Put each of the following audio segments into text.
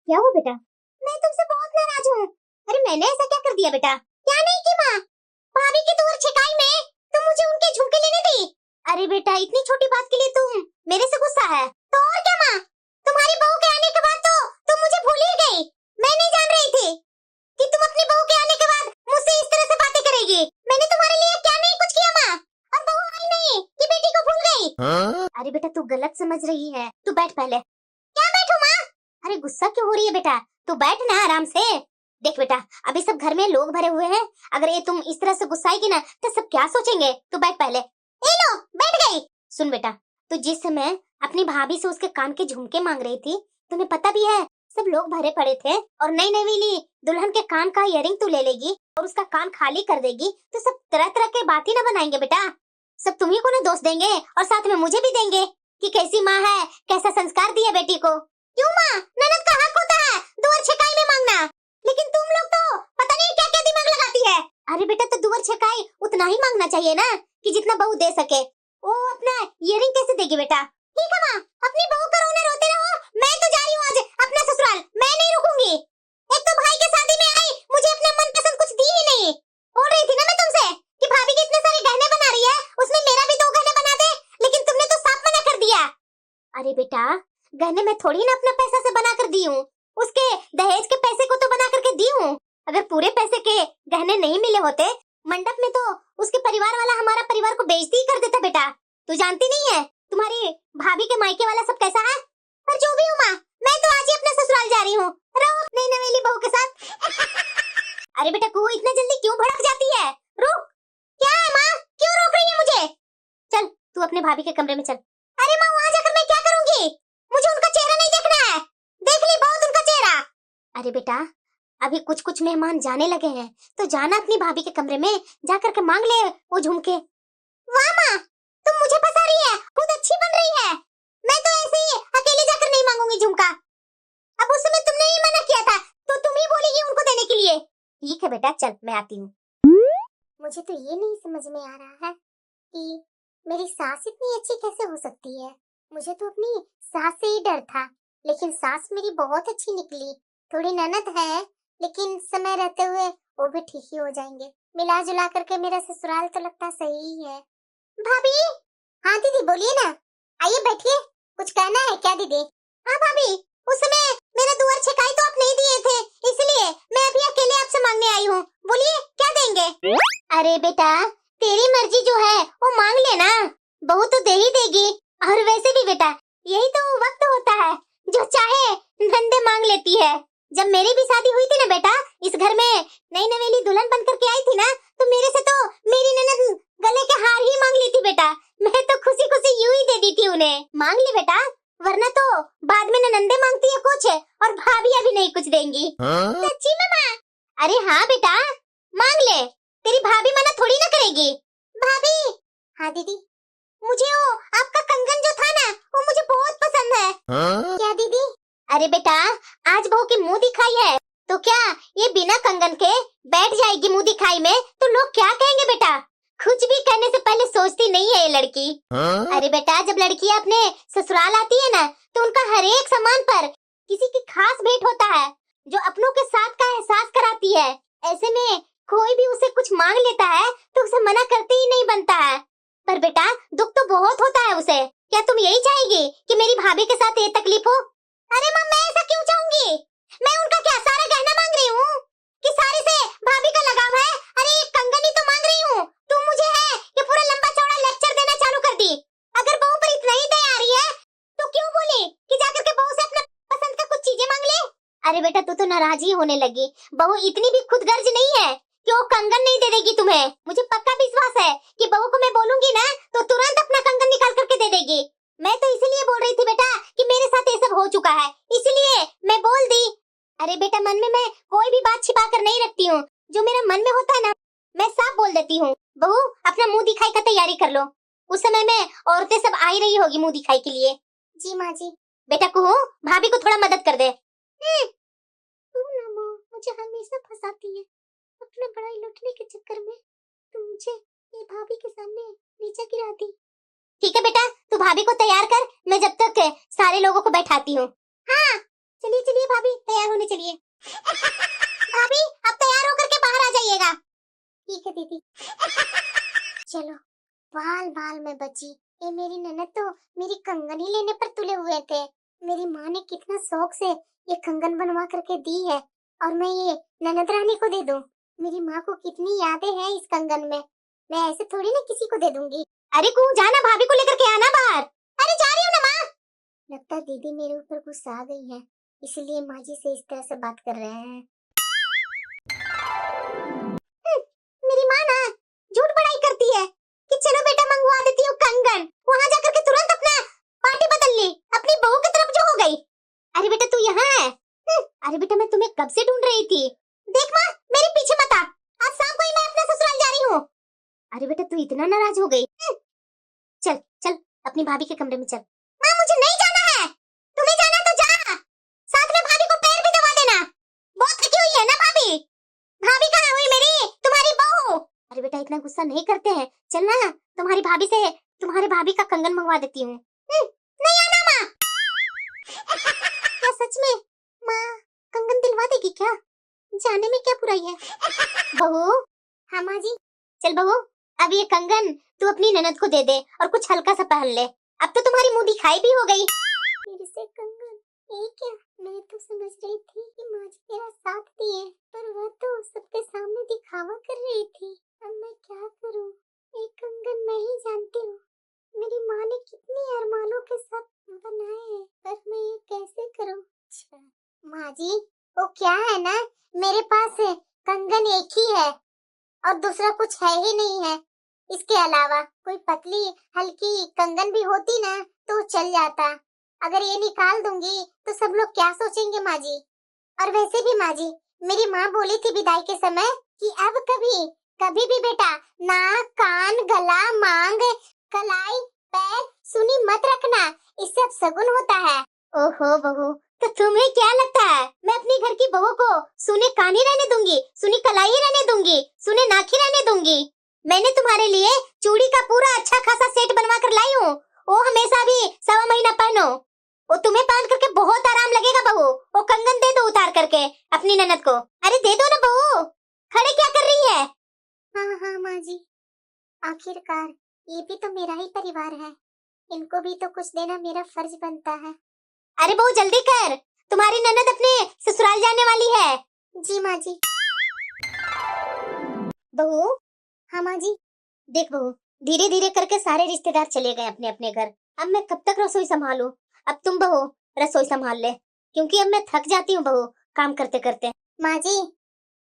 क्या हुआ बेटा? मैं तुमसे बहुत नाराज हूँ। अरे मैंने ऐसा क्या कर दिया बेटा? क्या नहीं की माँ? भाभी की दूर छिकाई में तुम मुझे उनके झुमके लेने दी। अरे बेटा इतनी छोटी बात के लिए तुम मेरे से गुस्सा है? तो और क्या माँ, तुम्हारी बहू के आने के बाद तो तुम मुझे भूल ही गई। मैं नहीं जान रही थी कि तुम अपनी बहू के आने के बाद मुझसे इस तरह से बातें करेगी। मैंने तुम्हारे लिए क्या नहीं कुछ किया माँ, और बहू आई नहीं कि बेटी को भूल गई। अरे बेटा तू गलत समझ रही है, तू बैठ पहले। क्या बैठूं माँ? अरे गुस्सा क्यों हो रही है बेटा? तू बैठ ना आराम से। देख बेटा अभी सब घर में लोग भरे हुए हैं, अगर ये तुम इस तरह से गुस्साएगी ना तो सब क्या सोचेंगे। तू बैठ पहले। ए लो बैठ गई। सुन बेटा, तू जिस समय अपनी भाभी से उसके कान के झुमके मांग रही थी, तुम्हें पता भी है सब लोग भरे पड़े थे, और नई नवीली दुल्हन के कान का इयरिंग तू ले लेगी और उसका कान खाली कर देगी तो सब तरह तरह के बात ही ना बनाएंगे बेटा। सब तुम्ही को ना दोष देंगे और साथ में मुझे भी देंगे कि कैसी माँ है, कैसा संस्कार दिया बेटी को। क्यों माँ, ननद का हक होता है दुआर छकाई में मांगना, लेकिन तुम लोग तो पता नहीं क्या क्या दिमाग लगाती है। अरे बेटा तो दुआर छकाई उतना ही मांगना चाहिए ना कि जितना बहू दे सके। ओ अपना इयरिंग कैसे देगी बेटा? ठीक है माँ, अपनी बहू का रोना रोते रहो, मैं तो जा रही हूँ आज अपना ससुराल, मैं नहीं रुकूंगी। एक तो भाई के शादी में आई, मुझे अपना मनपसंद कुछ दी ही नहीं। बोल रही थी ना मैं तुमसे कि भाभी के इतने सारे गहने बना रही है, उसमें मेरा भी 2 गहने बना दे, लेकिन तुमने तो साफ मना कर दिया। अरे बेटा गहने मैं थोड़ी ना अपना पैसा से बना कर दी हूँ, उसके दहेज के पैसे को तो बना करके दी हूँ। अगर पूरे पैसे के गहने नहीं मिले होते मंडप में तो उसके परिवार वाला हमारा परिवार को बेइज्जती ही कर देता बेटा। तू जानती नहीं है तुम्हारी भाभी के मायके वाला सब कैसा है। पर जो भी हूँ माँ, मैं तो आज ही अपना ससुराल जा रही हूँ, रहो नई नवेली बहू के साथ। अरे बेटा तू इतना जल्दी क्यों भड़क जाती है? रुक। क्या है माँ, क्यों रोक रही है मुझे? चल तू अपने भाभी के कमरे में चल। अरे माँ वहाँ जाकर मैं क्या करूंगी? मुझे उनका चेहरा नहीं देखना है, देख ली बहुत उनका चेहरा। अरे बेटा अभी कुछ कुछ मेहमान जाने लगे हैं तो जाना अपनी भाभी के कमरे में, जा करके मांग ले वो झुमके। वाह माँ, तुम मुझे फंसा रही है, खुद अच्छी बन रही है। मैं तो ऐसे ही अकेले जाकर नहीं मांगूंगी झुमका। अब उस समय तुमने ही मना किया था तो तुम ही बोलेगी उनको देने के लिए। ठीक है बेटा चल मैं आती हूँ। मुझे तो ये नहीं समझ में आ रहा है कि मेरी सास इतनी अच्छी कैसे हो सकती है। मुझे तो अपनी सास से ही डर था, लेकिन सास मेरी बहुत अच्छी निकली। थोड़ी ननद है लेकिन समय रहते हुए वो भी ठीक ही हो जाएंगे। मिला जुला करके मेरा ससुराल तो लगता सही ही है। भाभी। हाँ दीदी बोलिए ना, आइए बैठिए। कुछ कहना है क्या दीदी? हाँ भाभी, उस समय मेरा दुआर छकाई तो आप नहीं दिए थे, इसलिए मैं अभी अकेले आपसे मांगने आई हूँ। बोलिए क्या देंगे? अरे बेटा तेरी मर्जी जो है वो मांग लेना, बहू तो दे ही देगी। और वैसे भी बेटा यही तो वक्त होता है जो चाहे नंदे मांग लेती है। जब मेरी भी शादी हुई थी ना बेटा, इस घर में नई नवेली दुल्हन बन करके आई थी ना, तो मेरे से तो मेरी ननद गले के हार ही मांग ली थी बेटा। मैं तो खुशी खुशी यूं ही दे दी थी उन्हें। मांग ले बेटा, वरना तो बाद में ननंदे मांगती है कुछ और भाभी अभी नहीं कुछ देंगी। सच्ची में माँ? अरे हाँ बेटा मांग ले, तेरी भाभी मना थोड़ी ना करेगी। भाभी। हाँ दीदी, मुझे वो आपका कंगन जो था ना वो मुझे बहुत पसंद है। क्या दीदी? अरे बेटा आज बहू की मुंह दिखाई है तो क्या ये बिना कंगन के बैठ जाएगी मुंह दिखाई में तो लोग क्या कहेंगे बेटा? कुछ भी करने से पहले सोचती नहीं है ये लड़की। अरे बेटा जब लड़कियां अपने ससुराल आती है ना तो उनका हर एक सामान पर किसी की खास भेंट होता है जो अपनों के साथ का एहसास कराती है। ऐसे में कोई भी उसे कुछ मांग लेता है तो उसे मना करते ही नहीं बनता है। पर बेटा दुख तो बहुत होता है उसे। क्या तुम यही चाहेगी कि मेरी भाभी के साथ ये तकलीफ हो? अरे माँ मैं ऐसा क्यों चाहूंगी? मैं उनका क्या सारा गहना मांग रही हूँ कि सारे से भाभी का लगाव है? अरे एक कंगन ही तो मांग रही हूँ, तुम मुझे है कि पूरा लंबा चौड़ा लेक्चर देना चालू कर दी। अगर बहू पर इतना ही दया आ रही है तो क्यों बोली कि जाकर के बहू से अपना पसंद का कुछ चीजें मांग ले। अरे बेटा तू तो नाराज ही होने लगी, बहू इतनी भी खुदगर्ज नहीं है कि वो कंगन नहीं दे देगी तुम्हें। मुझे पक्का विश्वास है कि बहू को मैं बोलूंगी ना तो तुरंत अपना कंगन निकाल करके दे देगी। मैं तो इसीलिए बोल रही थी बेटा कि मेरे साथ ये सब हो चुका है, इसलिए मैं बोल दी। अरे बेटा मन में मैं कोई भी बात छिपा कर नहीं रखती हूँ, जो मेरे मन में होता है ना मैं साफ बोल देती हूँ। बहू अपना मुंह दिखाई का तैयारी कर लो, उस समय में औरतें सब आई रही होगी मुंह दिखाई के लिए। जी माँ जी। बेटा को भाभी को थोड़ा मदद कर दे। तू ना माँ मुझे हमेशा फंसाती है अपने बड़ाई लुटने के चक्कर में। तुम मुझे ये भाभी के सामने नीचे गिरा दी। ठीक है बेटा तू भाभी को तैयार कर, मैं जब तक सारे लोगों को बैठाती हूँ। हाँ चलिए चलिए भाभी, तैयार होने चलिए। भाभी अब तैयार होकर के बाहर आ जाइएगा। ठीक है दीदी। चलो, बाल बाल में बची। ये मेरी ननद तो मेरी कंगन ही लेने पर तुले हुए थे। मेरी माँ ने कितना शौक से ये कंगन बनवा करके दी है और मैं ये ननद रानी को दे दूं। मेरी माँ को कितनी यादें हैं इस कंगन में। मैं ऐसे थोड़ी ना किसी को दे दूंगी। अरे कू जाना, भाभी को लेकर के आना बाहर। अरे जा रही हूँ ना माँ। लगता दीदी मेरे ऊपर गुस्सा आ गई है, इसलिए माँ जी से इस तरह से बात कर रहे हैं। मेरी माँ ना झूठ बड़ाई करती है कि चलो बेटा मंगवा देती हूँ कंगन, वहाँ जाकर के तुरंत अपना पार्टी बदल ली, अपनी बहू की तरफ जो हो गई। अरे बेटा तू यहाँ है? अरे बेटा मैं तुम्हें कब से ढूंढ रही थी। देख माँ, मेरे पीछे मत आ, आज शाम को ही मैं अपना ससुराल जा रही हूँ। अरे बेटा तू इतना नाराज हो गई? चल चल अपनी भाभी के कमरे में चल। माँ मुझे नहीं जाना है, तुम्हें जाना तो जा, साथ में भाभी को पैर भी दबा देना। बहुत थकी हुई है ना भाभी। भाभी कहाँ हुई मेरी, तुम्हारी बहू? अरे बेटा इतना गुस्सा नहीं करते हैं, चल ना तुम्हारी भाभी से तुम्हारी भाभी का कंगन मंगवा देती हूँ। नहीं आना माँ। क्या सच में माँ कंगन दिलवा देगी क्या? जाने में क्या बुराई है। बहू। हाँ माँ जी। चल बहू, अब ये कंगन तू अपनी ननद को दे दे और कुछ हल्का सा पहन ले, अब तो तुम्हारी मुंह दिखाई भी हो गई। फिर से कंगन, ये क्या? मैं तो समझ रही थी कि माँ जी मेरा साथ दिए, पर वह तो सबके सामने दिखावा कर रही थी। अब मैं क्या करूँ? एक कंगन मैं ही जानती हूँ, मेरी माँ ने कितनी अरमानों के साथ बनाए हैं, पर मैं ये कैसे करूँ? अच्छा माँ जी, वो क्या है ना, मेरे पास कंगन एक ही है और दूसरा कुछ है ही नहीं है। इसके अलावा कोई पतली हल्की कंगन भी होती ना तो चल जाता। अगर ये निकाल दूंगी तो सब लोग क्या सोचेंगे माँ जी? और वैसे भी माँ जी, मेरी माँ बोली थी विदाई के समय कि अब कभी कभी भी बेटा नाक कान गला मांग कलाई पैर सुनी मत रखना, इससे अब शगुन होता है। ओहो बहू, तो तुम्हें क्या लगता है मैं अपनी घर की बहू को सुने कान ही रहने दूंगी, सुनी कलाई ही रहने दूंगी, सुने नाक ही रहने दूंगी? मैंने तुम्हारे लिए चूड़ी का पूरा अच्छा खासा सेट बनवा कर लाई हूँ, वो हमेशा भी 1.25 महीना पहनो, वो तुम्हें पहन करके बहुत आराम लगेगा बहू। वो कंगन दे दो उतार करके अपनी ननद को। अरे दे दो ना बहू, खड़े क्या कर रही है? हाँ हाँ माँ जी, आखिरकार ये भी तो मेरा ही परिवार है, इनको भी तो कुछ देना मेरा फर्ज बनता है। अरे बहू जल्दी कर, तुम्हारी ननद अपने ससुराल जाने वाली है। जी माँ जी। बहू। हाँ माँ जी। देख बहू, धीरे धीरे करके सारे रिश्तेदार चले गए अपने अपने घर, अब मैं कब तक रसोई संभालूं? अब तुम बहू रसोई संभाल ले, क्योंकि अब मैं थक जाती हूँ बहू काम करते करते। माँ जी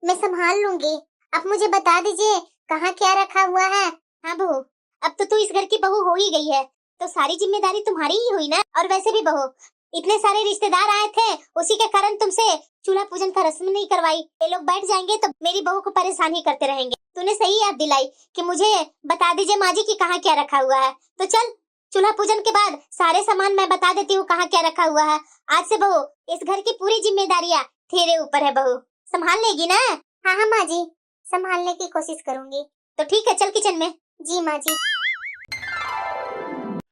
मैं संभाल लूंगी, अब मुझे बता दीजिए कहाँ क्या रखा हुआ है। हाँ बहू, अब तो तू इस घर की बहू हो ही गई है, तो सारी जिम्मेदारी तुम्हारी ही हुई ना। और वैसे भी बहू, इतने सारे रिश्तेदार आए थे, उसी के कारण तुमसे चूल्हा पूजन का रस्म नहीं करवाई। ये लोग बैठ जाएंगे तो मेरी बहू को परेशान ही करते रहेंगे। तूने सही याद दिलाई कि मुझे बता दीजिए माँ जी की कहाँ क्या रखा हुआ है। तो चल, चूल्हा पूजन के बाद सारे सामान मैं बता देती हूँ कहाँ क्या रखा हुआ है। आज से बहू इस घर की पूरी जिम्मेदारियाँ तेरे ऊपर है बहू, संभाल लेगी ना? हाँ हाँ माँ जी, संभालने की कोशिश करूंगी। तो ठीक है, चल किचन में। जी माँ जी।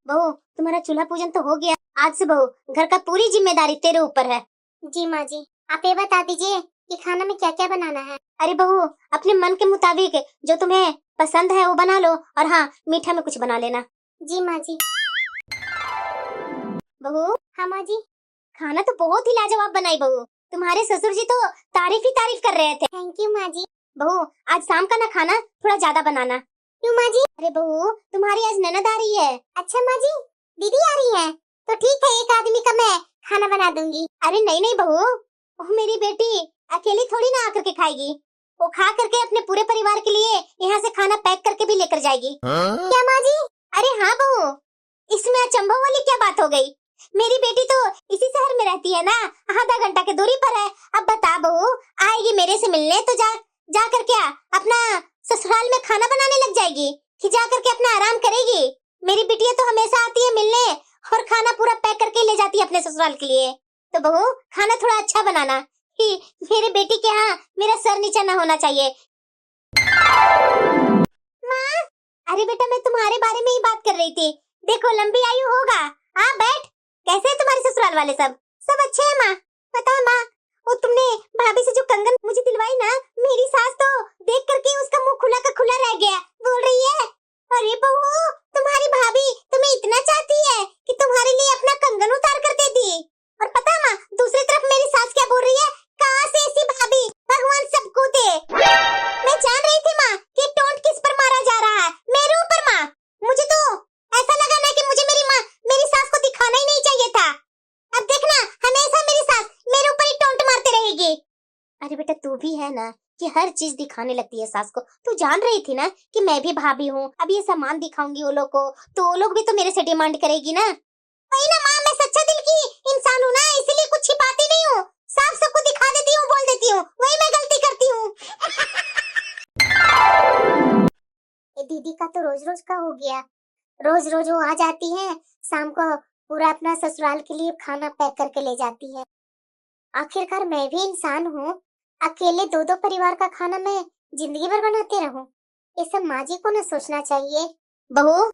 बहू तुम्हारा चूल्हा पूजन तो हो गया, आज से बहू घर का पूरी जिम्मेदारी तेरे ऊपर है। जी माँ जी, आप ये बता दीजिए कि खाना में क्या क्या बनाना है। अरे बहू अपने मन के मुताबिक जो तुम्हें पसंद है वो बना लो, और हाँ मीठा में कुछ बना लेना। जी माँ जी। बहू। हाँ माँ जी। खाना तो बहुत ही लाजवाब बनाई बहू, तुम्हारे ससुर जी तो तारीफ ही तारीफ कर रहे थे। थैंक यू माँ जी। बहू आज शाम का ना खाना थोड़ा ज्यादा बनाना। क्यों माँ जी? अरे बहू तुम्हारी आज ननद आ रही है। अच्छा माँ जी, दीदी आ रही है, तो ठीक है एक आदमी का मैं खाना बना दूंगी। अरे नहीं नहीं बहू, वो मेरी बेटी अकेली थोड़ी ना आकर के खाएगी, वो खा करके अपने पूरे परिवार के लिए यहाँ से खाना पैक करके भी लेकर जाएगी। क्या माँ जी? अरे हाँ बहू, इसमें अचंभव वाली क्या बात हो गई? मेरी बेटी तो इसी शहर में रहती है ना, आधा घंटा की दूरी पर है। अब बता बहू, आएगी मेरे से मिलने तो जाकर क्या अपना ससुराल में खाना बनाने लग जाएगी कि जाकर के अपना आराम करेगी? मेरी बिटिया तो हमेशा आती है मिलने और खाना पूरा पैक करके ले जाती है अपने ससुराल के लिए। तो बहू खाना थोड़ा अच्छा बनाना, कि मेरे बेटी के यहाँ मेरा सर नीचा ना होना चाहिए। माँ, अरे बेटा मैं तुम्हारे बारे में ही बात कर रही थी, देखो लंबी आयु होगा। हाँ बैठ, कैसे है तुम्हारे ससुराल वाले? सब अच्छे हैं माँ, पता है माँ, वो तुमने भाभी से जो कंगन मुझे दिलवाई ना, मेरी सास तो देख करके उसका मुंह खुला का खुला रह गया। बोल रही है, अरे बहू, तुम्हारी भाभी तुम्हें इतना चाहती है कि तुम्हारे लिए अपना कंगन उतार कर दे दी। और पता है माँ, दूसरी तरफ मेरी सास क्या बोल रही है, कहाँ से ऐसी भाभी, भगवान सबको दे। मैं जान रही थी माँ कि टोंट किस पर मारा जा रहा है, मेरे ऊपर माँ। मुझे तो ऐसा लगा ना कि मुझे मेरी सास को दिखाना ही नहीं चाहिए था। अब देखना, हमेशा मेरी सास मेरे ऊपर ही टोंट मारती रहेगी। अरे बेटा, तू भी है ना कि हर चीज दिखाने लगती है सास को। तू जान रही थी ना कि मैं भी भाभी हूँ, अब ये सामान दिखाऊंगी वो लोग को, तो वो लोग भी तो मेरे से डिमांड करेगी ना। वही ना माँ, मैं सच्चा दिल की इंसान हूँ ना, इसीलिए कुछ छिपाती नहीं हूँ, साफ सबको दिखा देती हूँ, बोल देती हूँ, वही मैं गलती करती हूँ। ये दीदी का तो रोज रोज का हो गया, रोज रोज वो आ जाती है, शाम को पूरा अपना ससुराल के लिए खाना पैक करके ले जाती है। आखिरकार मैं भी इंसान हूँ, अकेले दो दो परिवार का खाना मैं जिंदगी भर बनाते रहूं? ये सब माँ जी को ना सोचना चाहिए। बहू।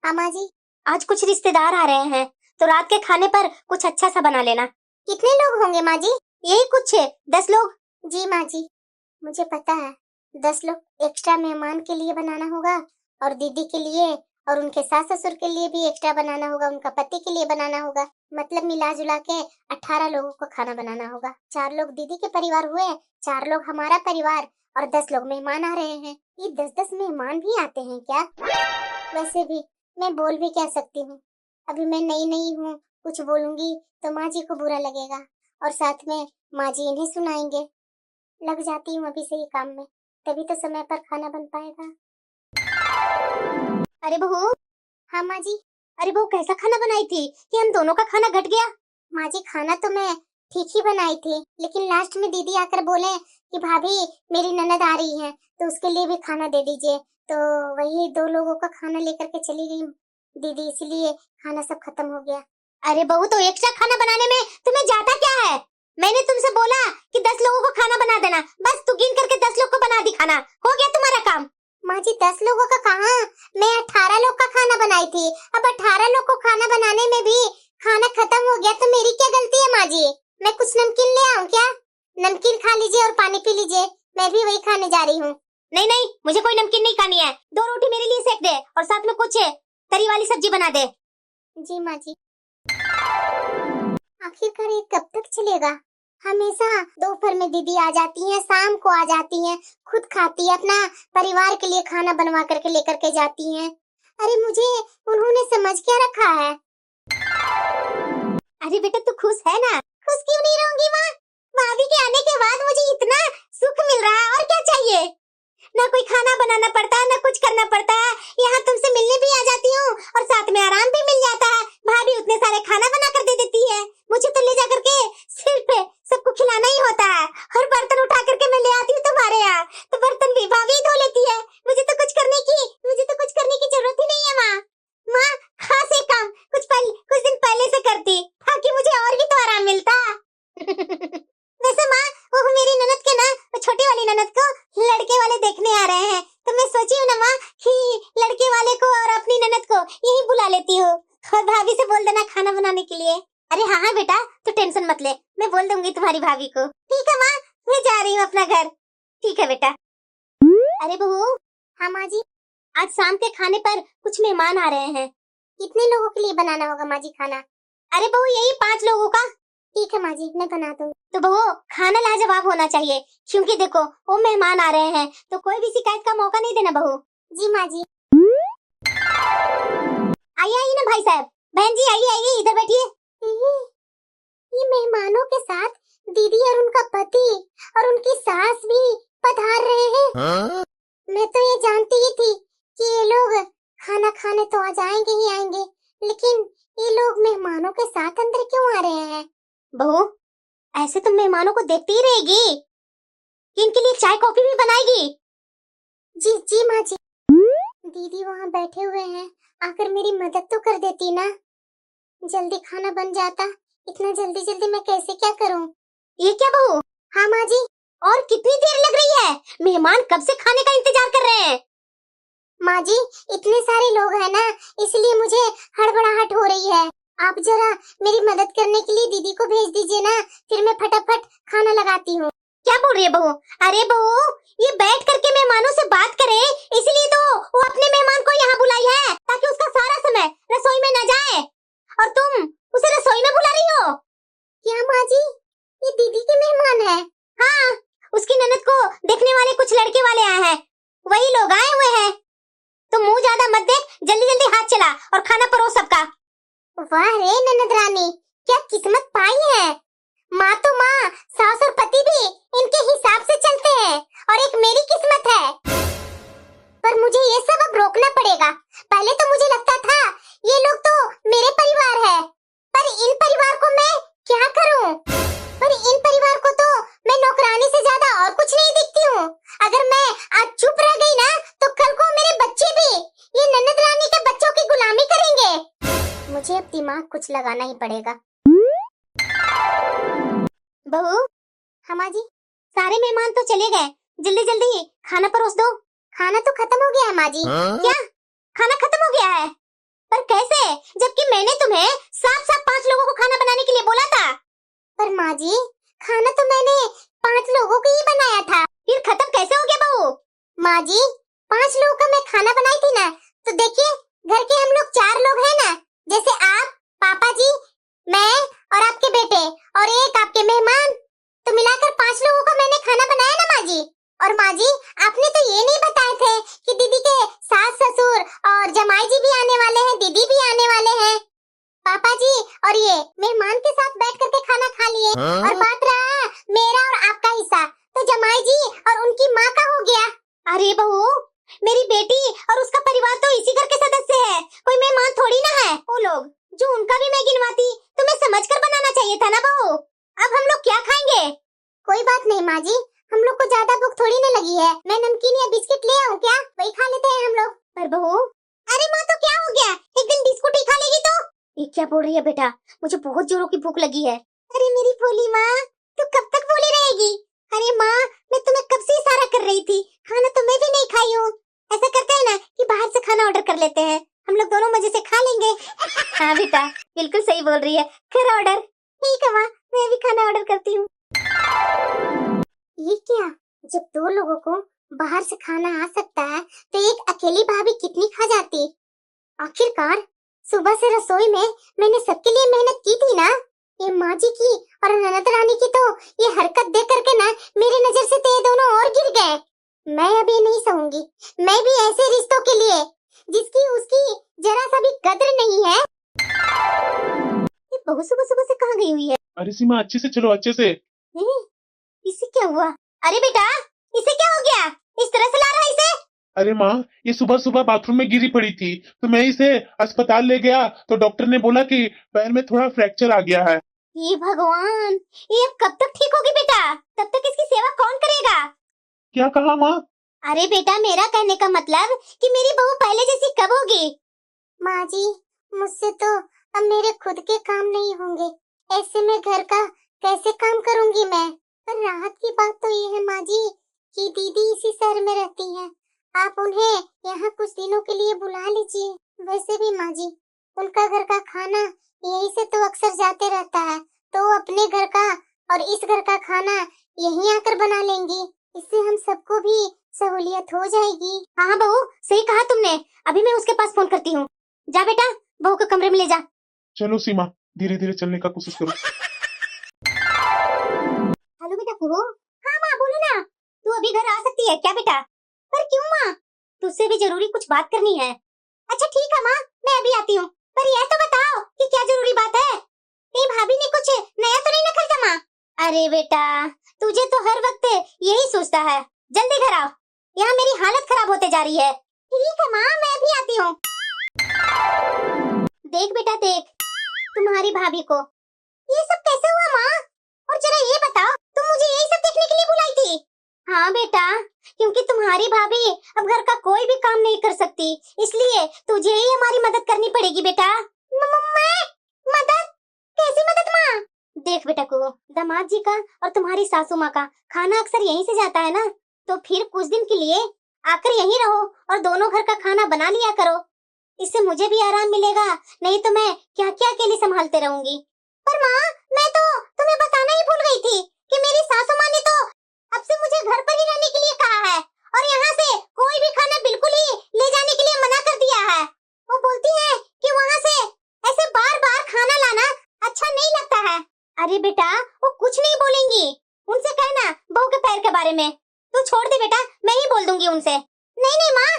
हाँ माँ जी। आज कुछ रिश्तेदार आ रहे हैं, तो रात के खाने पर कुछ अच्छा सा बना लेना। कितने लोग होंगे माँ जी? यही कुछ है, 10 लोग। जी माँ जी, मुझे पता है, 10 लोग एक्स्ट्रा मेहमान के लिए बनाना होगा, और दीदी के लिए और उनके सास ससुर के लिए भी एक्स्ट्रा बनाना होगा, उनका पति के लिए बनाना होगा, मतलब मिला जुला के 18 लोगों को खाना बनाना होगा। 4 लोग दीदी के परिवार हुए, 4 लोग हमारा परिवार, और 10 लोग मेहमान आ रहे हैं। ये 10-10 मेहमान भी आते हैं क्या? वैसे भी मैं बोल भी क्या सकती हूँ, अभी मैं नई नई हूँ, कुछ बोलूंगी तो माँ जी को बुरा लगेगा, और साथ में माँ जी इन्हें सुनाएंगे। लग जाती हूँ अभी से ही काम में, तभी तो समय पर खाना बन पाएगा। अरे बहू। हाँ माँ जी। अरे बहू, कैसा खाना बनाई थी कि हम दोनों का खाना घट गया? माँ जी, खाना तो मैं ठीक ही बनाई थी, लेकिन लास्ट में दीदी आकर बोले कि भाभी मेरी ननद आ रही है, तो उसके लिए भी खाना दे दीजिए, तो वही 2 लोगों का खाना लेकर के चली गई दीदी, इसलिए खाना सब खत्म हो गया। अरे बहू, तो एक्स्ट्रा खाना बनाने में तुम्हें जाता क्या है? मैंने तुमसे बोला कि 10 लोगों को खाना बना देना, बस तू गिन करके 10 लोग को बना दी खाना, हो गया तुम्हारा काम। माँ जी, 10 लोगों का कहाँ, मैं 18 लोग का खाना बनाई थी। अब 18 लोग को खाना बनाने में भी खाना खत्म हो गया, तो मेरी क्या गलती है माँ जी? मैं कुछ नमकीन ले आऊँ क्या? नमकीन खा लीजिए और पानी पी लीजिए, मैं भी वही खाने जा रही हूँ। नहीं नहीं, मुझे कोई नमकीन नहीं खानी है, 2 रोटी मेरे लिए सेक दे और साथ में कुछ तरी वाली सब्जी बना दे। जी माँ जी। आखिरकार ये कब तक चलेगा? हमेशा दोपहर में दीदी आ जाती हैं, शाम को आ जाती हैं, खुद खाती है, अपना परिवार के लिए खाना बनवा करके लेकर के जाती हैं। अरे मुझे उन्होंने समझ क्या रखा है? अरे बेटा, तू खुश है ना? खुश क्यों नहीं रहूंगी माँ? भाभी के आने के बाद मुझे इतना सुख मिल रहा है, और क्या चाहिए? ना कोई खाना बनाना पड़ता है, ना कुछ करना पड़ता है, यहाँ तुमसे मिलने भी आ जाती हूँ और साथ में आराम भी मिल जाता है। भाभी उतने सारे खाना बना कर दे देती है, मुझे तो ले जा करके सिर्फ सबको खिलाना ही होता है, और बर्तन उठा करके मैं ले आती हूँ तुम्हारे यहाँ, तो बर्तन भी भाभी धो लेती है। मुझे तो कुछ करने की जरूरत ही नहीं है माँ। माँ, खास एक काम कुछ दिन पहले से करती, ताकि मुझे और भी तो आराम मिलता। वैसे माँ, वो मेरी ननद के ना, छोटी वाली ननद को लड़के वाले देखने आ रहे हैं, तो मैं सोची हूँ ना माँ कि लड़के वाले को और अपनी ननद को यही बुला लेती हूँ, और भाभी से बोल देना खाना बनाने के लिए। अरे हाँ हाँ बेटा, तू टेंशन मत ले, मैं बोल दूंगी तुम्हारी भाभी को। ठीक है माँ, मैं जा रही हूँ अपना घर। ठीक है बेटा। अरे बहू। हाँ माँ जी। आज शाम के खाने पर कुछ मेहमान आ रहे हैं। कितने लोगों के लिए बनाना होगा माँ जी खाना? अरे बहू, यही 5 लोगों का। ठीक है माँ जी, मैं बना दूँ। तो बहू, खाना लाजवाब होना चाहिए, क्योंकि देखो वो मेहमान आ रहे हैं, तो कोई भी शिकायत का मौका नहीं देना बहू। जी माँ जी। आइए ना भाई साहब, बहन जी आइए, इधर बैठिए। ये मेहमानों के साथ दीदी और उनका पति और उनकी सास भी पधार रहे हैं। हाँ? मैं तो ये जानती ही थी कि ये लोग खाना खाने तो आ जाएंगे ही आएंगे, लेकिन ये लोग मेहमानों के साथ अंदर क्यों आ रहे हैं? बहू, ऐसे तो मेहमानों को देखती ही रहेगी कि इनके लिए चाय कॉफी भी बनाएगी। जी जी माँ जी। दीदी वहाँ बैठे हुए हैं, आकर मेरी मदद तो कर देती ना, जल्दी खाना बन जाता। इतना जल्दी मैं कैसे क्या करूँ? ये क्या बहू? हाँ माँ जी। और कितनी देर लग रही है? मेहमान कब से खाने का इंतजार कर रहे हैं। माँ जी, इतने सारे लोग हैं ना, इसलिए मुझे हड़बड़ाहट हो रही है। आप जरा मेरी मदद करने के लिए दीदी को भेज दीजिए ना, फिर मैं फटाफट खाना लगाती हूँ। क्या बोल रही है बहू? अरे बहू, ये बैठ करके मेहमानों से बात करे, इसलिए तो वो अपने मेहमान को यहाँ बुलाई है, ताकि उसका सारा समय रसोई में न जाए, और तुम उसे रसोई में बुला रही हो। क्या माँ जी, ये दीदी के मेहमान है? हाँ, उसकी ननद को देखने वाले कुछ लड़के वाले आए हैं, वही लोग आए हुए हैं। तुम मुंह ज्यादा मत देख, जल्दी जल्दी हाथ चला और खाना परोस सबका। वाह रे ननद रानी, क्या किस्मत पाई है। माँ तो माँ, सास और पति भी इनके हिसाब से चलते हैं, और एक मेरी किस्मत है। पर मुझे ये सब अब रोकना पड़ेगा। पहले तो मुझे लगता था ये लोग तो मेरे परिवार है, पर इन परिवार को मैं क्या करूं? पर इन परिवार को तो मैं नौकरानी से ज्यादा और कुछ नहीं दिखती हूँ। अगर मैं आज चुप रह गई ना, तो कल को मेरे बच्चे भी ये ननद रानी के बच्चों की गुलामी करेंगे। मुझे अब दिमाग कुछ लगाना ही पड़ेगा। बहू, हाँ माँ जी। सारे मेहमान तो चले गए, जल्दी जल्दी खाना परोस दो। खाना तो खत्म हो गया है माँ जी। क्या खाना खत्म हो गया है? पर कैसे, जबकि मैंने तुम्हें साफ साफ 5 लोगों को खाना बनाने के लिए बोला था। पर माँ जी, खाना तो मैंने 5 लोगों के ही बनाया था, फिर खत्म कैसे हो गया बहू? माँ जी, 5 लोगों का मैं खाना बनाई थी ना, तो देखिए घर के हम लोग 4 लोग हैं ना, जैसे आप, पापा जी, मैं और आपके बेटे और एक आपके मेहमान, तो मिलाकर 5 लोगों का मैंने खाना बनाया ना माँ जी। और माँ जी, आपने तो ये नहीं बताए थे कि दीदी के सास ससुर और जमाई जी भी आने वाले हैं, दीदी भी आने वाले हैं। पापा जी और ये मेहमान के साथ बैठ करके खाना खा लिए, और बात रहा मेरा और आपका हिस्सा, तो जमाई जी और उनकी माँ का हो गया। अरे बहू, मेरी बेटी और उसका परिवार तो इसी घर के सदस्य है, कोई मेहमान थोड़ी ना है। वो लोग जो उनका भी मैं गिनवाती, तुम्हें समझकर बनाना चाहिए था ना बहू। अब हम लोग क्या खाएंगे? कोई बात नहीं माँ जी, हम लोग को ज्यादा भूख थोड़ी ना लगी है, मैं नमकीन या बिस्किट ले आऊँ क्या? वही खा लेते हैं हम लोग। पर बहू, अरे माँ तो क्या हो गया, एक दिन बिस्कुट ही खा लेगी तो? ये क्या बोल रही है बेटा? मुझे बहुत जोरों की भूख लगी है। अरे मेरी भोली माँ, तू कब तक बोली रहेगी? अरे माँ, मैं तुम्हें कब से इशारा कर रही थी, खाना तो मैं भी नहीं खाई हूँ। ऐसा करते हैं ना कि बाहर से खाना ऑर्डर कर लेते हैं, हम लोग दोनों मजे से खा लेंगे। हाँ बेटा, बिल्कुल सही बोल रही है, कर ऑर्डर। ठीक है माँ, मैं भी खाना ऑर्डर करती हूँ। ये क्या, जब 2 लोगों को बाहर से खाना आ सकता है, तो एक अकेली भाभी कितनी खा जाती? आखिरकार सुबह से रसोई में मैंने सबके लिए मेहनत की थी ना। ये माँ जी की और ननद रानी की तो ये हरकत देख करके ना मेरी नजर से तो ये दोनों और गिर गए। मैं अभी नहीं सहूंगी, मैं भी ऐसे रिश्तों के लिए जिसकी उसकी जरा सा भी कद्र नहीं है। ये बहू सुबह सुबह से कहाँ गई हुई है? अरे सीमा, अच्छे से चलो, अच्छे से। इसे क्या हुआ? अरे बेटा, इसे क्या हो गया, इस तरह से ला रहा है इसे? अरे माँ, ये सुबह सुबह बाथरूम में गिरी पड़ी थी, तो मैं इसे अस्पताल ले गया, तो डॉक्टर ने बोला कि पैर में थोड़ा फ्रैक्चर आ गया है। ये भगवान, ये अब कब तक ठीक होगी बेटा? तब तक इसकी सेवा कौन करेगा? क्या कहा माँ? अरे बेटा, मेरा कहने का मतलब कि मेरी बहू पहले जैसी कब होगी? माँ जी, मुझसे तो अब मेरे खुद के काम नहीं होंगे, ऐसे में घर का कैसे काम करूंगी मैं? पर राहत की बात तो ये है माँ जी कि दीदी इसी शहर में रहती हैं, आप उन्हें यहाँ कुछ दिनों के लिए बुला लीजिए। वैसे भी माँ जी, उनका घर का खाना यहीं से तो अक्सर जाते रहता है, तो अपने घर का और इस घर का खाना यहीं आकर बना लेंगी, इससे हम सबको भी सहूलियत हो जाएगी। हाँ बहू, सही कहा तुमने, अभी मैं उसके पास फोन करती हूँ। जा बेटा, बहू को कमरे में ले जा। चलो सीमा, धीरे धीरे चलने का कोशिश करो। हेलो बेटा कुहू। हाँ माँ, बोलो ना, तू अभी घर आ सकती है क्या बेटा? पर क्यों माँ, तुझसे भी जरूरी कुछ बात करनी है। अच्छा ठीक है माँ, मैं अभी आती हूँ, पर यह तो बताओ कि क्या जरूरी बात है? कहीं भाभी ने कुछ नया तो नहीं नखल जमा? अरे बेटा, तुझे तो हर वक्त यही सोचता है, जल्दी घर आओ, यहाँ मेरी हालत खराब होते जा रही है। ठीक है माँ, मैं भी आती हूँ। देख बेटा देख, तुम्हारी भाभी को ये सब कैसे हुआ माँ? और जरा ये बताओ, तुम मुझे यही सब देखने के लिए बुलाई थी? हाँ बेटा, क्योंकि तुम्हारी भाभी अब घर का कोई भी काम नहीं कर सकती, इसलिए तुझे ही हमारी मदद करनी पड़ेगी बेटा। मदद? कैसी मदद माँ? देख बेटा को, दामाद जी का और तुम्हारी सासू माँ का खाना अक्सर यहीं से जाता है ना, तो फिर कुछ दिन के लिए आकर यहीं रहो और दोनों घर का खाना बना लिया करो। इससे मुझे भी आराम मिलेगा, नहीं तो मैं क्या क्या अकेली संभालते रहूंगी। पर माँ, मैं तो तुम्हें बताना ही भूल गई थी कि मेरी सासू माँ ने तो अब से मुझे घर पर ही रहने के लिए कहा है और यहाँ से कोई भी खाना बिल्कुल ही ले जाने के लिए मना कर दिया है। वो बोलती है कि वहाँ से ऐसे बार बार खाना लाना अच्छा नहीं लगता है। अरे बेटा, वो कुछ नहीं बोलेंगी, उनसे कहना बहू के पैर के बारे में। तू छोड़ दे बेटा, मैं ही बोल दूंगी उनसे। नहीं नहीं माँ,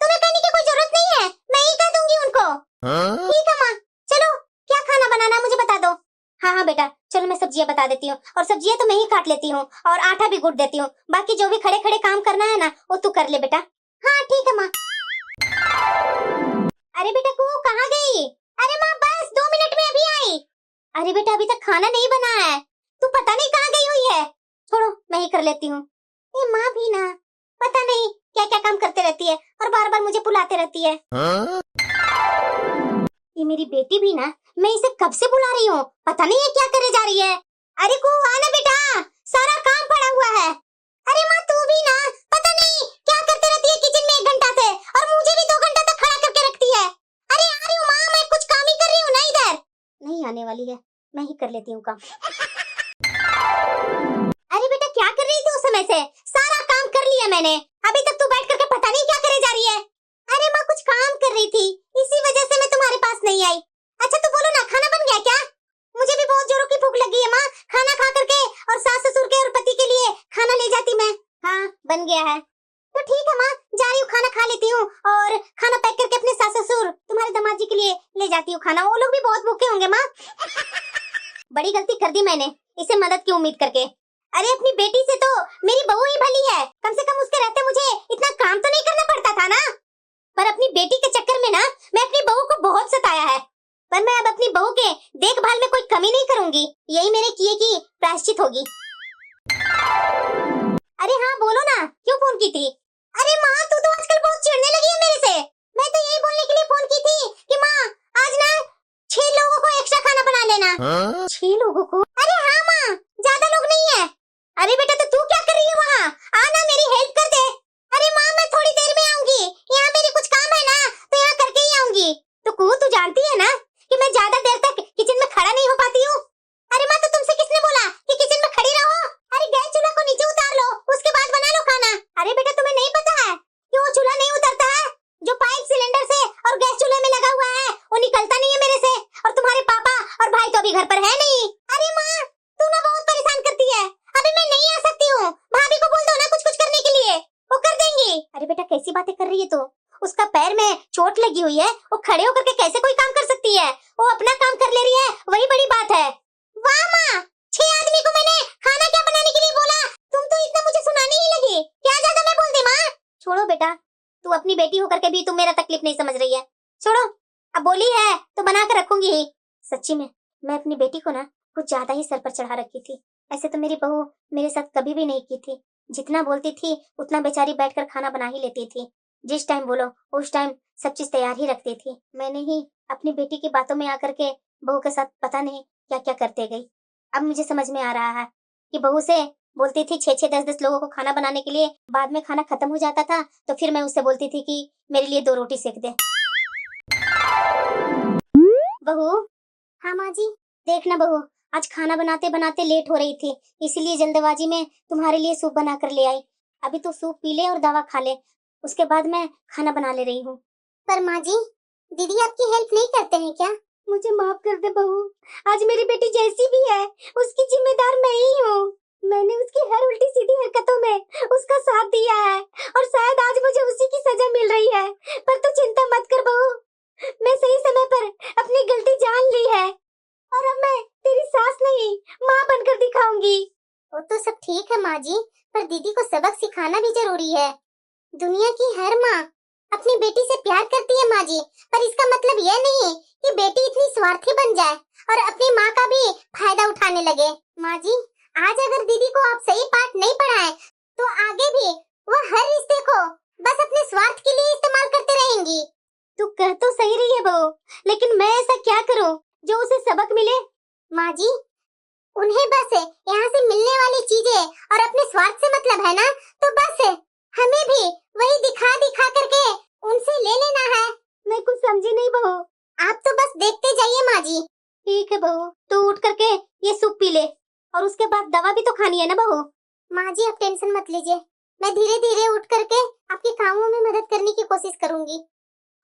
तुम्हें कहने की कोई जरूरत नहीं है, मैं ही कह दूंगी उनको। ठीक है माँ, चलो क्या खाना बनाना है मुझे बता दो। हाँ हाँ बेटा, चलो मैं सब्जियां बता देती हूँ, और सब्जियां तो मैं ही काट लेती हूँ और आटा भी गूंथ देती हूँ। बाकी जो भी खड़े खड़े काम करना है ना, वो तू कर ले बेटा। हाँ ठीक है माँ। अरे बेटा तू कहाँ गई? अरे माँ बस 2 मिनट में अभी आई। अरे बेटा अभी तक खाना नहीं बना है, तू पता नहीं कहाँ गई हुई है। छोड़ो मैं ही कर लेती हूँ। ये माँ भी ना पता नहीं क्या क्या काम करते रहती है और बार बार मुझे बुलाते रहती है। ये मेरी बेटी भी ना, मैं इसे कब से बुला रही हूँ, पता नहीं है क्या करे जा रही है। अरे को आना बेटा, सारा काम पड़ा हुआ है। अरे माँ तू भी ना पता नहीं क्या करते रहती है किचन में 1 घंटा से, और मुझे भी 2 घंटा तक खड़ा करके रखती है। अरे आ रही हूँ माँ, मैं कुछ काम ही कर रही हूँ ना, इधर नहीं आने वाली है, मैं ही कर लेती हूँ काम। अरे बेटा क्या कर रही थी उस समय से? सारा काम कर लिया मैंने, अभी तक तू बैठ करके पता नहीं क्या करे जा रही है। अरे माँ कुछ काम कर रही थी, इसी वजह से मैं तुम्हारे पास नहीं आई। अच्छा तो बोलो ना, खाना बन गया क्या? मुझे भी बहुत जोरों की भूख लगी है माँ, खाना खा करके और सास ससुर के और पति के लिए खाना ले जाती मैं। हाँ बन गया है तो ठीक है माँ, जा रही हूँ खाना खा लेती हूँ और खाना पैक करके अपने सास ससुर तुम्हारे दामाद जी के लिए ले जाती हूँ खाना। वो लोग भी बहुत भूखे होंगे माँ। बड़ी गलती कर दी मैंने इसे मदद की उम्मीद करके। अरे अपनी बेटी से तो मेरी बहू ही भली है, कम से कम उसके रहते मुझे इतना काम तो नहीं करना पड़ता था ना। पर अपनी बेटी के चक्कर में ना मैं अपनी बहू को बहुत सताया है, पर मैं अब अपनी बहू के देखभाल में कोई कमी नहीं करूंगी, यही मेरे किए की प्रायश्चित होगी। अरे हाँ बोलो ना, क्यों फोन की थी? अरे माँ तू तो आजकल बहुत चिढ़ने लगी है मेरे से। मैं तो यही बोलने के लिए फोन की थी कि माँ आज ना 6 लोगों को एक्स्ट्रा खाना बना लेना। 6 लोगों को? अरे हाँ माँ, ज्यादा लोग नहीं है। अरे बेटा तो तू क्या कर रही है वहाँ? आना मेरी हेल्प कर दे। अरे माँ मैं थोड़ी देर में आऊंगी, यहाँ मेरी कुछ काम है ना तो यहाँ करके ही आऊंगी। तो तू जानती है ना कि मैं ज्यादा देर तक किचन में खड़ा नहीं हो पाती हूँ। अरे माँ तो तुमसे किसने बोला कि किचन में खड़ी रहो? अरे गैस चूल्हा को नीचे उतार लो, उसके बाद बना लो खाना। अरे बेटा तुम्हें नहीं पता है कि वो चूल्हा नहीं उतरता है, जो पाइप सिलेंडर से और गैस चूल्हे में लगा हुआ है वो निकलता नहीं है मेरे से, और तुम्हारे पापा और भाई तो अभी घर पर है नहीं। अरे माँ तू ना बहुत परेशान करती है, अभी मैं नहीं आ सकती हूँ, भाभी को बोल दो ना कुछ कुछ करने के लिए, वो कर देंगी। अरे बेटा कैसी बातें कर रही है तू? उसका पैर में चोट लगी हुई है, वो खड़े होकर के कैसे कोई काम कर सकती है? वो अपना काम कर ले रही है, वही बड़ी बात है। वाह माँ, 6 आदमी को मैंने खाना क्या बनाने के लिए बोला, तुम तो इतना मुझे सुनाने ही लगी, क्या ज्यादा मैं बोल दी माँ? छोड़ो बेटा, तू अपनी बेटी होकर के भी तुम मेरा तकलीफ नहीं समझ रही है, छोड़ो। अब बोली है तो बना कर रखूंगी ही। सच्ची में मैं अपनी बेटी को ना कुछ ज्यादा ही सर पर चढ़ा रखी थी। ऐसे तो मेरी बहू मेरे साथ कभी भी नहीं की थी, जितना बोलती थी उतना बेचारी बैठकर खाना बना ही लेती थी। जिस टाइम बोलो उस टाइम सब चीज तैयार ही रखती थी। मैंने ही अपनी बेटी की बातों में आकर के बहू के साथ पता नहीं क्या क्या करते गई। अब मुझे समझ में आ रहा है कि बहू से बोलती थी 6-6 10-10 लोगों को खाना बनाने के लिए, बाद में खाना खत्म हो जाता था तो फिर मैं उससे बोलती थी कि मेरे लिए 2 रोटी सेक दे। बहू। हाँ माँ जी। देखना बहू, आज खाना बनाते बनाते लेट हो रही थी, इसीलिए जल्दबाजी में तुम्हारे लिए सूप बना कर ले आई। अभी तो सूप पी ले और दवा खा ले, उसके बाद मैं खाना बना ले रही हूँ। पर माँ जी, दीदी आपकी हेल्प नहीं करते हैं क्या? मुझे माफ कर दे बहू, आज मेरी बेटी जैसी भी है उसकी जिम्मेदार मैं ही हूँ। मैंने उसकी हर उल्टी सीधी हरकतों में उसका साथ दिया है और शायद आज मुझे उसी की सजा मिल रही है। पर तू चिंता मत कर बहू, मैं सही समय पर अपनी गलती जान ली है और अब मैं तेरी सास नहीं माँ बनकर दिखाऊंगी। वो तो सब ठीक है माँ जी, पर दीदी को सबक सिखाना भी जरूरी है। दुनिया की हर माँ अपनी बेटी से प्यार करती है माँ जी, पर इसका मतलब यह नहीं कि बेटी इतनी स्वार्थी बन जाए और अपनी माँ का भी फायदा उठाने लगे। माँ जी, आज अगर दीदी को आप सही पाठ नहीं पढ़ाए तो आगे भी वो हर रिश्ते को बस अपने स्वार्थ के लिए इस्तेमाल करते रहेंगी। तू कह तो सही रही है बहू, लेकिन मैं ऐसा क्या करूं जो उसे सबक मिले? माँ जी, उन्हें बस यहाँ से मिलने वाली चीजें और अपने स्वार्थ से मतलब है ना, तो बस हमें भी वही दिखा दिखा करके उनसे ले लेना है मैं कुछ समझी नहीं बहू। आप तो बस देखते जाइए माँ जी। ठीक है बहू, तो उठ करके ये सूप पी ले और उसके बाद दवा भी तो खानी है ना बहू। माँ जी आप टेंशन मत लीजिए, मैं धीरे धीरे उठ करके आपके कामों में मदद करने की कोशिश करूंगी।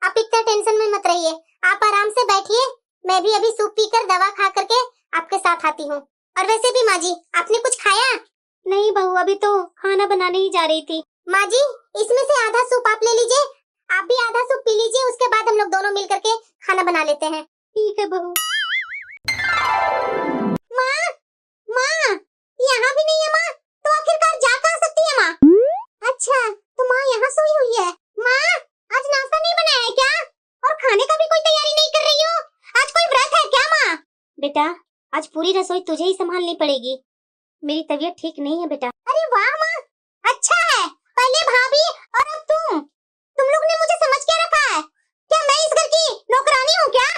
आप इतना टेंशन में मत रहिए, आप आराम से बैठिए, मैं भी अभी सूप पीकर दवा खा करके आपके साथ आती हूँ। और वैसे भी माँ जी आपने कुछ खाया? नहीं बहू, अभी तो खाना बनाने ही जा रही थी। माँ जी इसमें से आधा सूप आप ले लीजिए, आप भी आधा सूप पी लीजिए, उसके बाद हम लोग दोनों मिल करके खाना बना लेते हैं। ठीक है बहू। माँ, माँ, यहाँ भी नहीं है माँ, तो आखिरकार जा कहाँ सकती है माँ? अच्छा, तो माँ यहाँ सोई हुई है। माँ, आज नाश्ता नहीं बनाया है क्या? और खाने का भी कोई तैयारी नहीं कर रही हो? आज कोई व्रत है क्या माँ? बेटा, आज पूरी रसोई तुझे ही संभालनी पड़ेगी, मेरी तबीयत ठीक नहीं है बेटा। अरे वाह माँ, अच्छा है, पहले भाभी और अब तुम लोग ने मुझे समझ क्या रखा है? क्या मैं इस घर की नौकरानी हूँ क्या?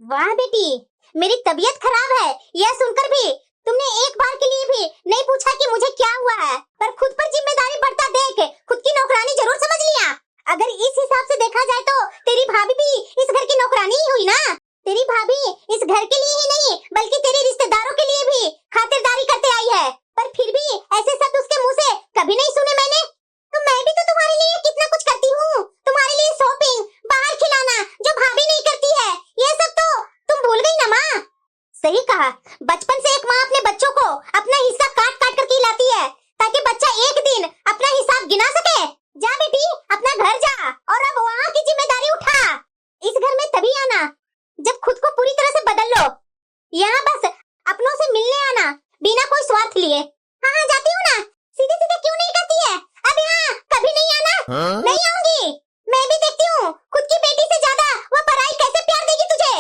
वाह बेटी, मेरी तबीयत खराब है यह सुनकर भी तुमने एक बार के लिए भी नहीं पूछा कि मुझे क्या हुआ है, पर खुद पर जिम्मेदारी बढ़ता देख खुद की नौकरानी जरूर समझ लिया। अगर इस हिसाब से देखा जाए तो तेरी भाभी भी इस घर की नौकरानी ही हुई ना। तेरी भाभी इस घर के लिए ही नहीं बल्कि तेरे रिश्तेदारों के लिए भी खातिरदारी करते आई है, पर फिर भी ऐसे शब्द उसके मुंह से कभी नहीं सुने मैंने। तो मैं भी तो तुम्हारे लिए कितना कुछ करती हूँ, तुम्हारे लिए शॉपिंग, बाहर खिलाना, जो भाभी नहीं करती है, ये सब तो तुम भूल गई ना माँ। सही कहा, बचपन से एक माँ अपने बच्चों को अपना हिस्सा काट काट कर खिलाती है ताकि बच्चा एक दिन अपना हिसाब गिना सके। जा बेटी अपना घर जा और अब वहाँ की जिम्मेदारी उठा। इस घर में तभी आना जब खुद को पूरी तरह से बदल लो। यहाँ बस अपनों से मिलने आना बिना कोई स्वार्थ लिए। हाँ हाँ जाती हूँ ना, सीधे सीधे क्यों नहीं करती है? अब यहाँ कभी नहीं आना। नहीं आऊंगी, मैं भी देखती हूँ खुद की बेटी से ज्यादा वो पराई कैसे प्यार देगी तुझे।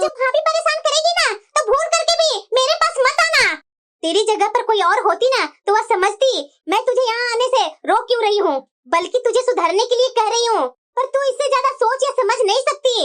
जब भाभी परेशान करेगी ना तो भूल करके भी मेरे पास मत आना। तेरी जगह पर कोई और होती ना तो वह समझती मैं तुझे यहाँ आने से रोक क्यों रही हूँ, बल्कि तुझे सुधारने के लिए कह रही हूँ, पर तू इससे ज्यादा सोच या समझ नहीं सकती।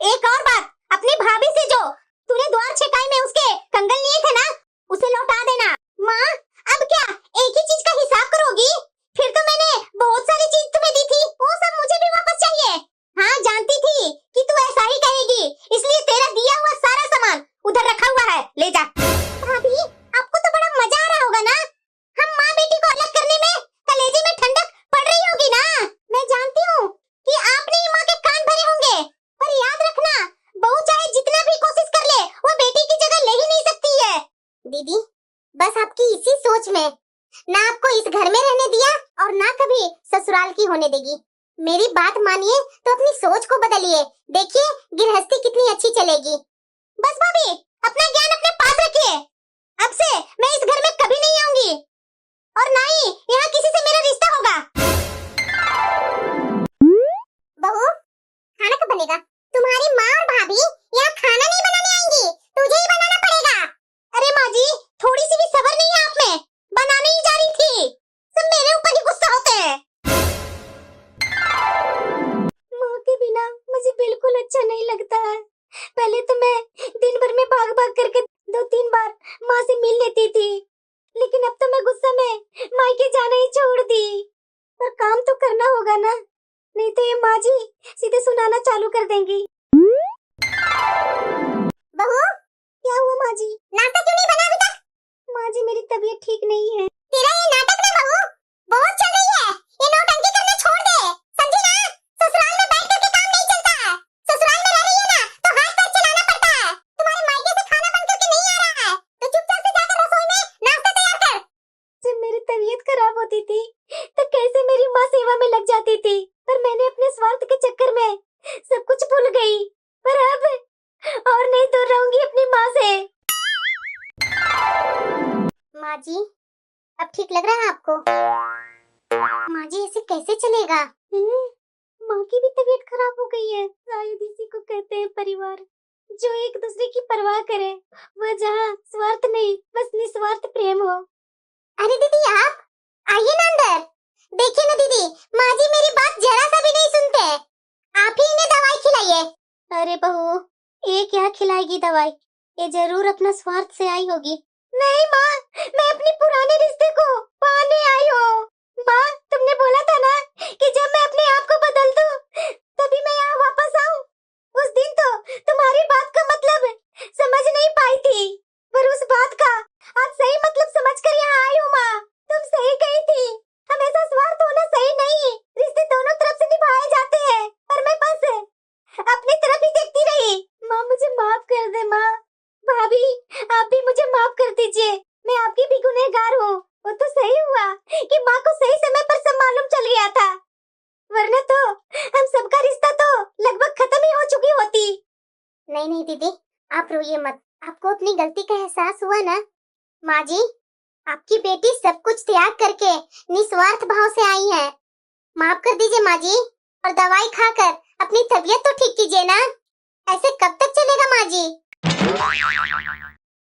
एक और बात, अपनी भाभी से जो तूने द्वार छेकाई में उसके कंगन लिए थे ना, उसे लौटा देना। माँ अब क्या एक ही चीज का हिसाब करोगी? फिर तो मैंने बहुत सारी चीज तुम्हें दी थी, वो सब मुझे भी वापस चाहिए। हाँ जानती थी कि तू ऐसा ही कहेगी, इसलिए तेरा दिया हुआ सारा सामान उधर रखा हुआ है, ले जा। भाभी आपको तो बड़ा मजा आ रहा होगा ना, हम माँ बेटी को अलग करने में कलेजे में ठंडक पड़ रही होगी ना। मैं जानती हूँ कि आपने ही माँ के कान भरे होंगे, पर याद रखना बहू चाहे जितना भी कोशिश कर ले वो बेटी की जगह ले ही नहीं सकती है। दीदी बस आपकी इसी सोच में ना आपको इस घर में रहने दिया और ना कभी ससुराल की होने देगी। मेरी बात मानिए तो अपनी सोच को बदलिए, देखिए गृहस्थी कितनी अच्छी चलेगी। बस भाभी अपना ज्ञान अपने पास रखिए, अब से मैं इस घर में कभी नहीं आऊंगी और ना ही यहाँ किसी से मेरा रिश्ता होगा। बहू खाना कब बनेगा? तुम्हारी माँ और भाभी यहाँ खाना नहीं बनाने आएंगी, तुझे ही बनाना पड़ेगा। अरे माँ जी थोड़ी सी भी सब्र नहीं है आप में, बनाने ही जा रही थी, सब मेरे ऊपर ही गुस्सा होते हैं। माँ के बिना मुझे बिल्कुल अच्छा नहीं लगता है। पहले तो मैं दिन भर में भाग भाग करके 2-3 बार माँ से मिल लेती थी, लेकिन अब तो मैं गुस्से में मायके जाना ही छोड़ दी। पर काम तो करना होगा ना, नहीं तो ये माँ जी सीधे सुनाना चालू कर देंगी। बहू क्या हुआ माँ जी? नाटक क्यों नहीं बना अभी तक? माँ जी मेरी तबीयत ठीक नहीं है। तेरा ये नाटक ना बहू बहुत चल रही है, ये नौटंकी करना छोड़ दे, समझी ना? ससुराल में बैठ करके काम नहीं चलता है, ससुराल में रह रही है ना तो हाथ पैर चलाना पड़ता है। तुम्हारे मायके से खाना बन करके नहीं आ रहा है तो चुपचाप से जाकर रसोई में नाश्ता तैयार कर। जब मेरी तबीयत खराब होती थी तो कैसे मेरी माँ सेवा में लग जाती थी, पर मैंने अपने स्वार्थ के चक्कर में सब कुछ भूल गई, पर अब और नहीं दूर रहूंगी अपनी माँ से। माँ जी अब ठीक लग रहा है आपको? माँ जी ऐसे कैसे चलेगा? माँ की भी तबीयत खराब हो गई है, शायद इसी को कहते हैं परिवार, जो एक दूसरे की परवाह करे, वह जहाँ स्वार्थ नहीं बस निस्वार्थ प्रेम हो। अरे दीदी आप आइए ना अंदर, देखिए ना दीदी माँ जी मेरी बात जरा सा भी नहीं सुनते, आप ही इन्हें दवाई खिलाइए। अरे बहू ये क्या खिलाएगी दवाई, ये जरूर अपना स्वार्थ से आई होगी। नहीं माँ मैं अपनी पुराने रिश्ते को पाने आई हूँ। माँ तुमने बोला था ना कि जब मैं अपने आप को बदल दूं तभी मैं यहाँ वापस आऊं, कर यहाँ आई हूँ माँ। तुम सही कही थी, हमेशा स्वार्थ होना सही नहीं। रिश्ते दोनों तरफ से निभाए जाते हैं, पर मैं बस अपनी तरफ ही देखती रही। माँ मुझे माफ कर दे माँ। भाभी आप भी मुझे माफ कर दीजिए, मैं आपकी भी गुनहगार हूँ। वो तो सही हुआ कि माँ को सही समय पर सब मालूम चल गया था, वरना तो हम सबका रिश्ता तो लगभग खत्म ही हो चुकी होती। नहीं नहीं दीदी, आप रोइए मत। आपको अपनी गलती का एहसास हुआ ना? माँ जी, आपकी बेटी सब कुछ त्याग करके निस्वार्थ भाव से आई है। माफ कर दीजिए माँ जी, और दवाई खाकर अपनी तबीयत तो ठीक कीजिए ना। ऐसे कब तक चलेगा माँ जी?